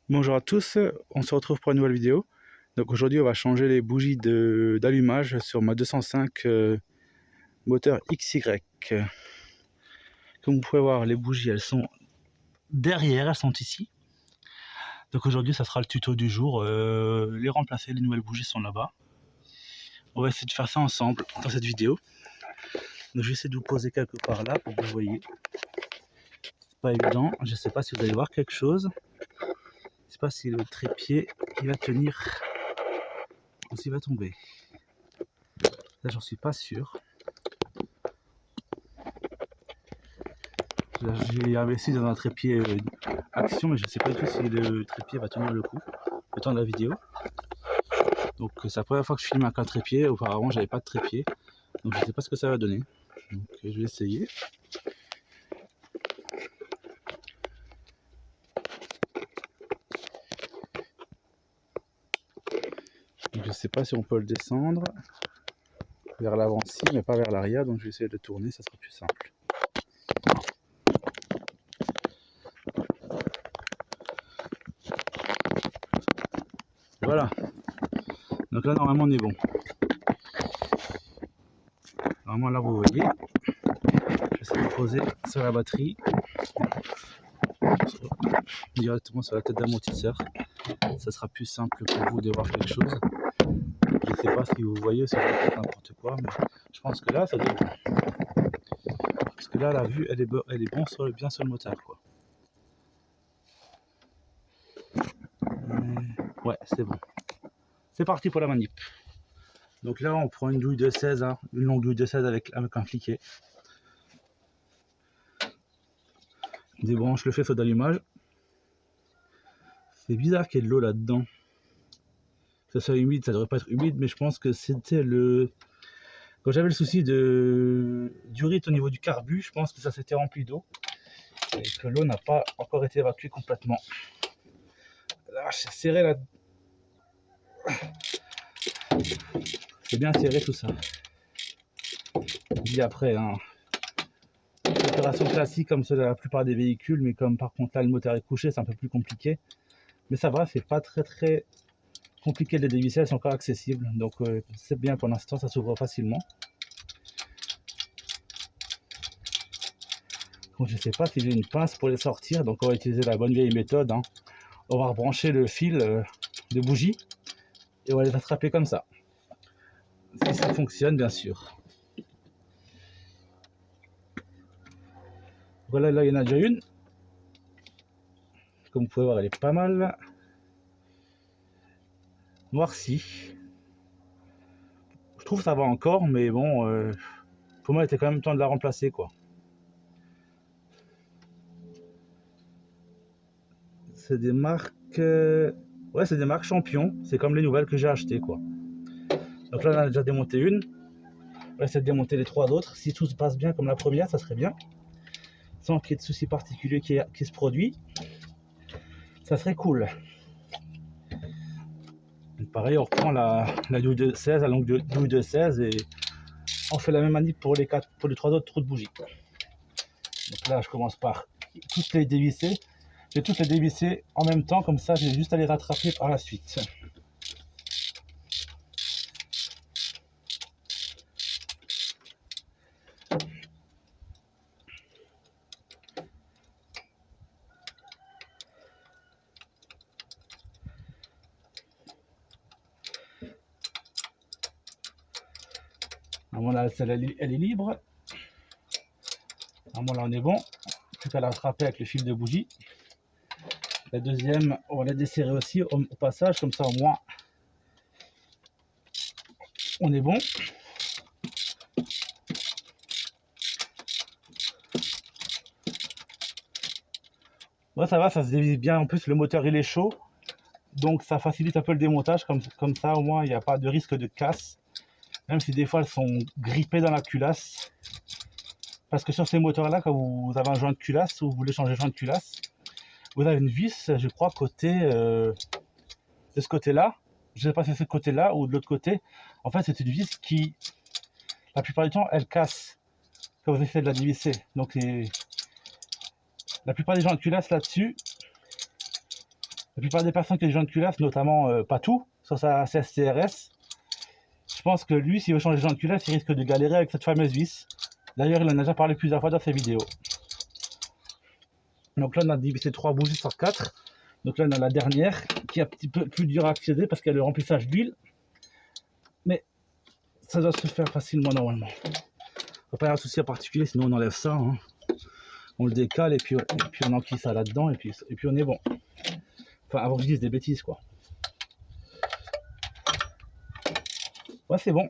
Bonjour à tous, on se retrouve pour une nouvelle vidéo. Donc aujourd'hui on va changer les bougies d'allumage sur ma 205 moteur XY. Comme vous pouvez voir, les bougies elles sont derrière, elles sont ici. Donc aujourd'hui ça sera le tuto du jour, les remplacer, les nouvelles bougies sont là-bas. On va essayer de faire ça ensemble dans cette vidéo. Donc je vais essayer de vous poser quelque part là pour que vous voyez. C'est pas évident, je sais pas si vous allez voir quelque chose. Je sais pas si le trépied il va tenir ou s'il va tomber. Là j'en suis pas sûr. J'ai investi dans un trépied action, mais je ne sais pas du tout si le trépied va tenir le coup le temps de la vidéo. Donc c'est la première fois que je filme avec un trépied. Auparavant j'avais pas de trépied, donc je ne sais pas ce que ça va donner. Donc je vais essayer. Donc, je ne sais pas si on peut le descendre vers l'avant, si, mais pas vers l'arrière. Donc je vais essayer de tourner, ça sera plus simple. Voilà. Donc là normalement on est bon. Normalement là vous voyez. Je vais essayer de poser sur la batterie. Directement sur la tête d'amortisseur. Ça sera plus simple pour vous de voir quelque chose. Je ne sais pas si vous voyez, c'est n'importe quoi, mais je pense que là ça doit être bon. Parce que là la vue elle est bon bien sur le moteur quoi. Ouais, c'est bon. C'est parti pour la manip. Donc là on prend une douille de 16, hein, une longue douille de 16 avec un cliquet. On débranche le faisceau d'allumage. C'est bizarre qu'il y ait de l'eau là-dedans. Que ça soit humide, ça devrait pas être humide, mais je pense que c'était le... Quand j'avais le souci d'urite au niveau du carbu, je pense que ça s'était rempli d'eau. Et que l'eau n'a pas encore été évacuée complètement. Là, c'est serré là. C'est bien serré tout ça. Je dis après, hein. Opération classique comme celle de la plupart des véhicules, mais comme par contre là le moteur est couché, c'est un peu plus compliqué. Mais ça va, c'est pas très compliqué de les dévisser, elles sont encore accessibles. Donc c'est bien pour l'instant, ça s'ouvre facilement. Donc je sais pas si j'ai une pince pour les sortir, donc on va utiliser la bonne vieille méthode, hein. On va rebrancher le fil de bougie et on va les attraper comme ça. Si ça fonctionne bien sûr. Voilà, là il y en a déjà une. Comme vous pouvez voir, elle est pas mal noircie. Je trouve que ça va encore, mais bon, pour moi il était quand même temps de la remplacer quoi. C'est des marques... Ouais, c'est des marques champions. C'est comme les nouvelles que j'ai achetées quoi. Donc là on a déjà démonté une. On va essayer de démonter les trois autres. Si tout se passe bien comme la première, ça serait bien. Sans qu'il y ait de soucis particuliers qui se produisent. Ça serait cool. Donc pareil, on reprend la douille de 16, la longue douille de 16 et on fait la même manip pour les trois autres trous de bougie. Donc là, je commence par toutes les dévisser. Je vais toutes les dévisser en même temps, comme ça, j'ai juste à les rattraper par la suite. Là, celle-là, elle est libre. Là, on est bon. Plus qu'à la rattraper avec le fil de bougie. La deuxième, on va la desserrer aussi au passage, comme ça au moins on est bon. Ouais, ça va, ça se dévisse bien. En plus, le moteur il est chaud, donc ça facilite un peu le démontage. Comme ça, au moins, il n'y a pas de risque de casse. Même si des fois elles sont grippées dans la culasse. Parce que sur ces moteurs-là, quand vous avez un joint de culasse ou vous voulez changer le joint de culasse, vous avez une vis, je crois, côté de ce côté-là. Je ne sais pas si c'est ce côté-là ou de l'autre côté. En fait, c'est une vis qui, la plupart du temps, elle casse quand vous essayez de la dévisser. Donc, la plupart des joints de culasse là-dessus, La plupart des personnes qui ont des jantes culasse, notamment Patou, sur sa CSCRS, je pense que lui, s'il veut changer de jante culasse, il risque de galérer avec cette fameuse vis. D'ailleurs, il en a déjà parlé plusieurs fois dans ses vidéos. Donc là, on a divisé 3 bougies sur 4. Donc là, on a la dernière qui est un petit peu plus dur à accéder parce qu'il y a le remplissage d'huile. Mais ça doit se faire facilement normalement. Il ne faut pas y avoir de souci en particulier, sinon on enlève ça. Hein. On le décale et puis on enquille ça là-dedans et puis on est bon. Enfin, avant que je dise des bêtises, quoi. Ouais, c'est bon.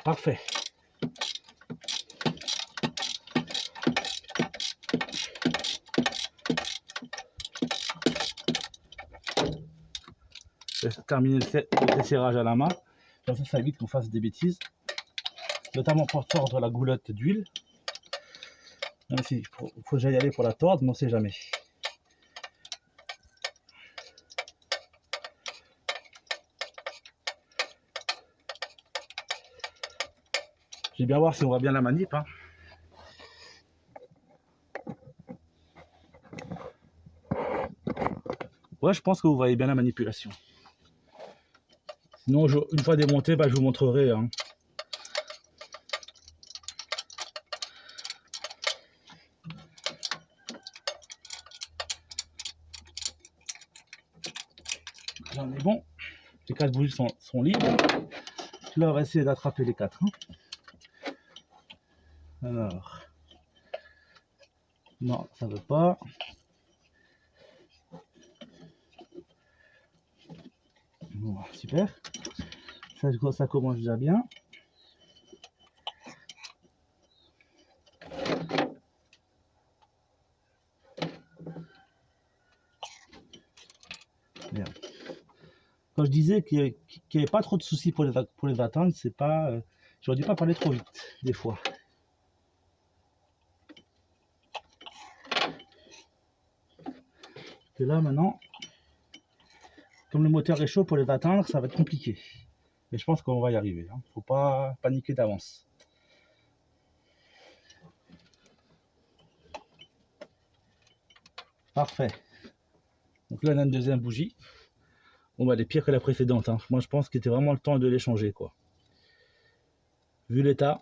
Parfait. Je vais terminer le desserrage à la main. Comme ça évite qu'on fasse des bêtises. Notamment pour tordre la goulotte d'huile. Même si il faut que j'aille aller pour la tordre, mais on ne sait jamais. Je vais bien voir si on voit bien la manip. Hein. Ouais, je pense que vous voyez bien la manipulation. Sinon, une fois démonté, je vous montrerai. Hein. Là, on est bon. Les 4 bougies sont libres. Là, on va essayer d'attraper les 4. Hein. Alors, non, ça ne veut pas. Bon, super. Ça commence déjà bien. Bien. Quand je disais qu'il n'y avait pas trop de soucis pour les atteindre, c'est pas. J'aurais dû pas parler trop vite, des fois. Et là maintenant, comme le moteur est chaud pour les atteindre, ça va être compliqué. Mais je pense qu'on va y arriver. Hein. Faut pas paniquer d'avance. Parfait. Donc là on a une deuxième bougie. Bon bah elle est pire que la précédente. Hein. Moi je pense qu'il était vraiment le temps de les changer quoi. Vu l'état,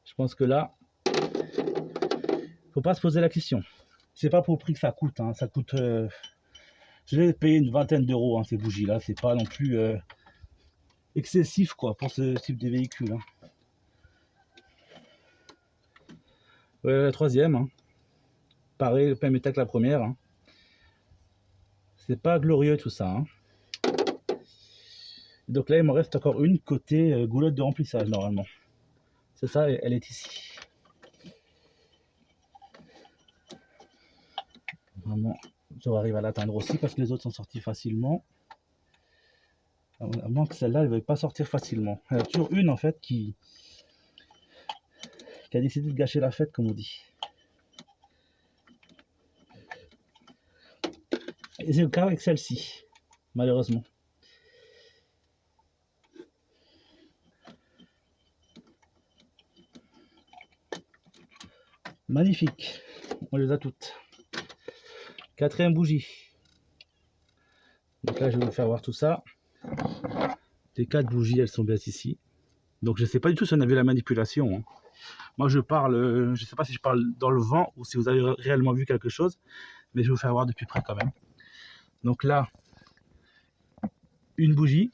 je pense que là, faut pas se poser la question. C'est pas pour le prix que ça coûte. Hein. Ça coûte. Je l'ai payé une vingtaine d'euros hein, ces bougies là. C'est pas non plus excessif quoi pour ce type de véhicule. Hein. La troisième. Hein. Pareil, le même état que la première. Hein. C'est pas glorieux tout ça. Hein. Donc là, il me reste encore une côté goulotte de remplissage normalement. C'est ça, elle est ici. Vraiment, j'arrive à l'atteindre aussi parce que les autres sont sortis facilement. À moins que celle-là, elle ne veuille pas sortir facilement. Il y en a toujours une en fait qui a décidé de gâcher la fête, comme on dit. Et c'est le cas avec celle-ci, malheureusement. Magnifique, on les a toutes. Quatrième bougie. Donc là, je vais vous faire voir tout ça. Les 4 bougies, elles sont bien ici. Donc je ne sais pas du tout si on a vu la manipulation. Hein. Moi, je parle, je ne sais pas si je parle dans le vent ou si vous avez réellement vu quelque chose, mais je vais vous faire voir depuis près quand même. Donc là, une bougie,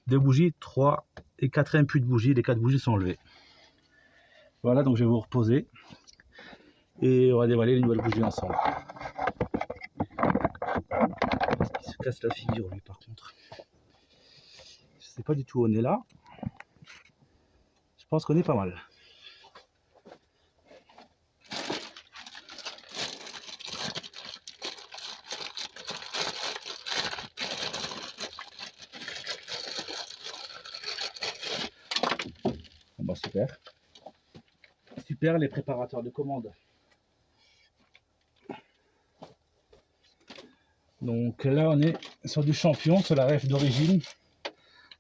2 bougies, 3 et 4e puits de bougie. Les 4 bougies sont enlevées. Voilà, donc je vais vous reposer et on va dévaler les nouvelles bougies ensemble. Il se casse la figure lui par contre. Je sais pas du tout où on est là. Je pense qu'on est pas mal. Bon bah super. Super les préparateurs de commandes. Donc là on est sur du champion, sur la ref d'origine.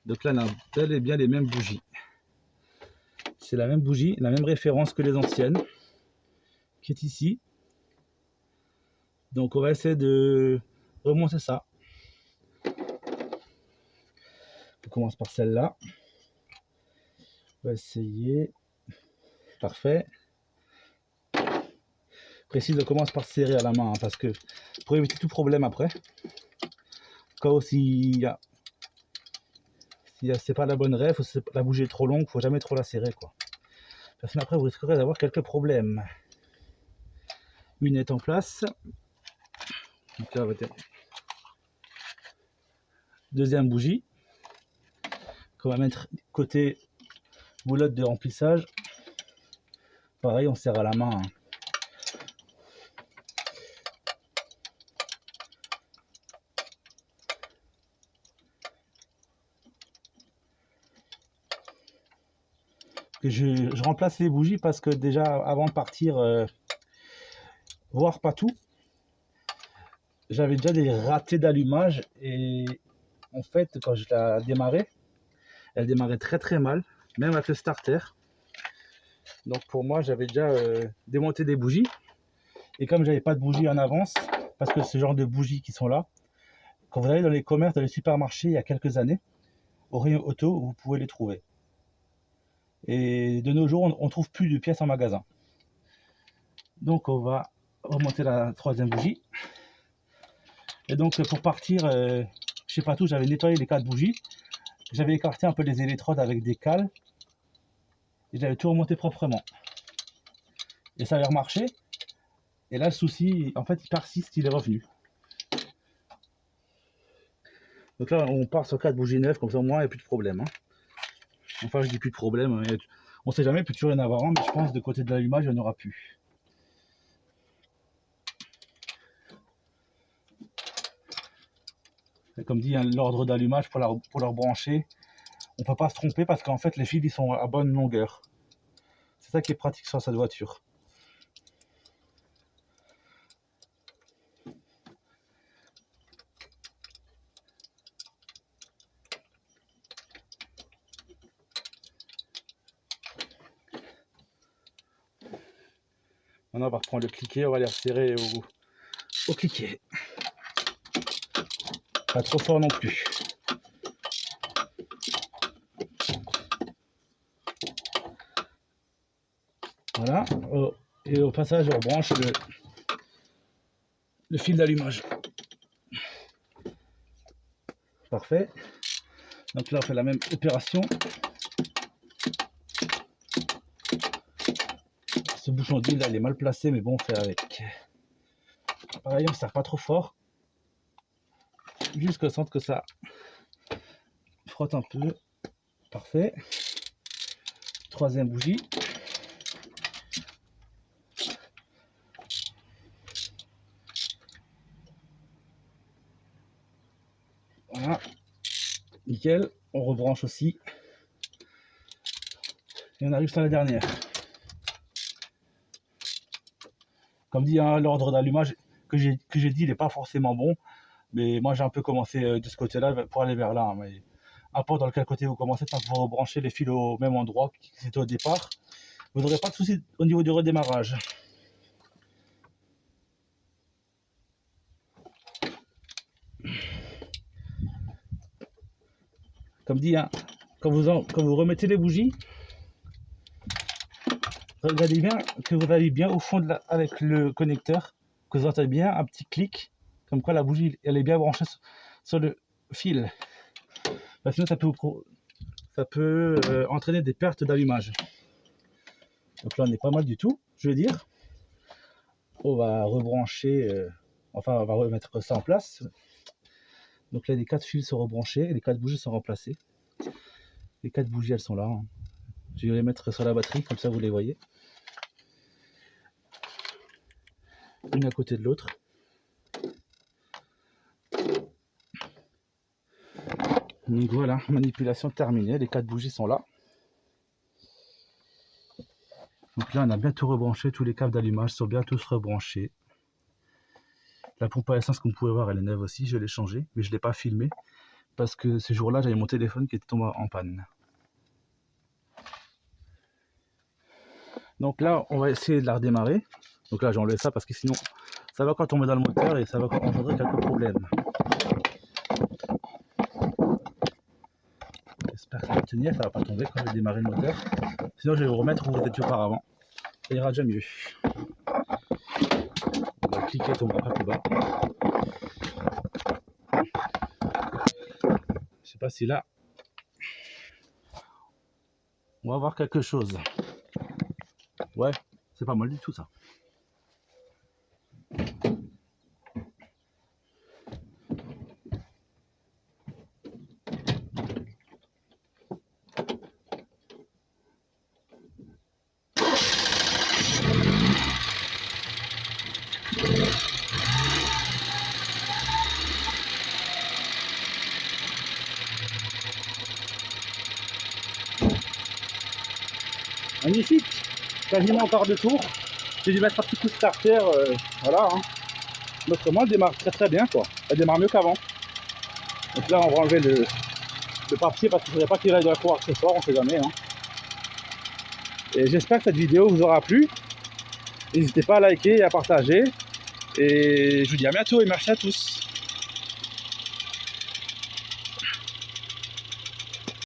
Donc là on a bel et bien les mêmes bougies. C'est la même bougie, la même référence que les anciennes, qui est ici. Donc on va essayer de remonter ça. On commence par celle-là. On va essayer. Parfait. Précise, on commence par serrer à la main, hein, parce que pour éviter tout problème après. Quand s'il c'est pas la bonne rêve, ou la bougie est trop longue, faut jamais trop la serrer, quoi. Parce que après vous risquerez d'avoir quelques problèmes. Une est en place. Donc là, deuxième bougie qu'on va mettre côté boulotte de remplissage. Pareil, on serre à la main, hein. Je remplace les bougies parce que déjà avant de partir voir pas tout, j'avais déjà des ratés d'allumage et en fait quand je la démarrais, elle démarrait très mal, même avec le starter. Donc pour moi j'avais déjà démonté des bougies et comme j'avais pas de bougies en avance, parce que ce genre de bougies qui sont là, quand vous allez dans les commerces, dans les supermarchés il y a quelques années, au rayon auto, vous pouvez les trouver. Et de nos jours, on trouve plus de pièces en magasin. Donc on va remonter la troisième bougie. Et donc pour partir, je sais pas tout, j'avais nettoyé les 4 bougies. J'avais écarté un peu les électrodes avec des cales. Et j'avais tout remonté proprement. Et ça avait remarché. Et là le souci, en fait il persiste, il est revenu. Donc là on part sur 4 bougies neuves, comme ça au moins il n'y a plus de problème, hein. Enfin je dis plus de problème, hein. On sait jamais, il peut toujours y en avoir un, mais je pense que de côté de l'allumage il n'y en aura plus. Et comme dit, hein, l'ordre d'allumage pour leur brancher, on ne peut pas se tromper parce qu'en fait les fils ils sont à bonne longueur. C'est ça qui est pratique sur cette voiture. Maintenant on va reprendre le cliquet, on va les resserrer au cliquet. Pas trop fort non plus. Voilà. Et au passage on branche le fil d'allumage. Parfait. Donc là on fait la même opération. Ce bouchon d'huile là il est mal placé, mais bon on fait avec. Pareil, on ne serre pas trop fort. Jusqu'au centre que ça frotte un peu. Parfait. Troisième bougie. Voilà. Nickel. On rebranche aussi. Et on arrive sur la dernière. Comme dit, hein, l'ordre d'allumage que j'ai dit, il n'est pas forcément bon. Mais moi, j'ai un peu commencé de ce côté-là pour aller vers là. Hein, mais importe dans quel côté vous commencez, tant que vous rebranchez les fils au même endroit que c'était au départ, vous n'aurez pas de soucis au niveau du redémarrage. Comme dit, hein, quand vous remettez les bougies, regardez bien que vous allez bien au fond avec le connecteur, que vous entendez bien un petit clic, comme quoi la bougie elle est bien branchée sur le fil. Parce que sinon ça peut entraîner des pertes d'allumage. Donc là on est pas mal du tout, je veux dire. On va rebrancher, enfin on va remettre ça en place. Donc là les 4 fils sont rebranchés et les 4 bougies sont remplacées. Les 4 bougies elles sont là, hein. Je vais les mettre sur la batterie, comme ça vous les voyez. Une à côté de l'autre. Donc voilà, manipulation terminée, les 4 bougies sont là. Donc là on a bien tout rebranché, tous les câbles d'allumage sont bien tous rebranchés. La pompe à essence, comme vous pouvez voir, elle est neuve aussi, je l'ai changée, mais je ne l'ai pas filmée parce que ce jour-là j'avais mon téléphone qui était tombé en panne. Donc là on va essayer de la redémarrer. Donc là j'enlève ça parce que sinon ça va encore tomber dans le moteur et ça va encore engendrer quelques problèmes. J'espère que ça va tenir, ça va pas tomber quand je vais démarrer le moteur. Sinon je vais vous remettre où vous étiez auparavant. Ça ira déjà mieux. On va cliquer, tombera pas plus bas. Je sais pas si là on va voir quelque chose. Ouais, c'est pas mal du tout ça. Magnifique, quasiment quart de tour. J'ai dû mettre un petit coup de starter, voilà. Hein. Autrement, elle démarre très bien, quoi. Elle démarre mieux qu'avant. Donc là, on va enlever le papier parce qu'il ne faudrait pas qu'il reste de la cour accessoire, on sait jamais. Hein. Et j'espère que cette vidéo vous aura plu. N'hésitez pas à liker et à partager. Et je vous dis à bientôt et merci à tous.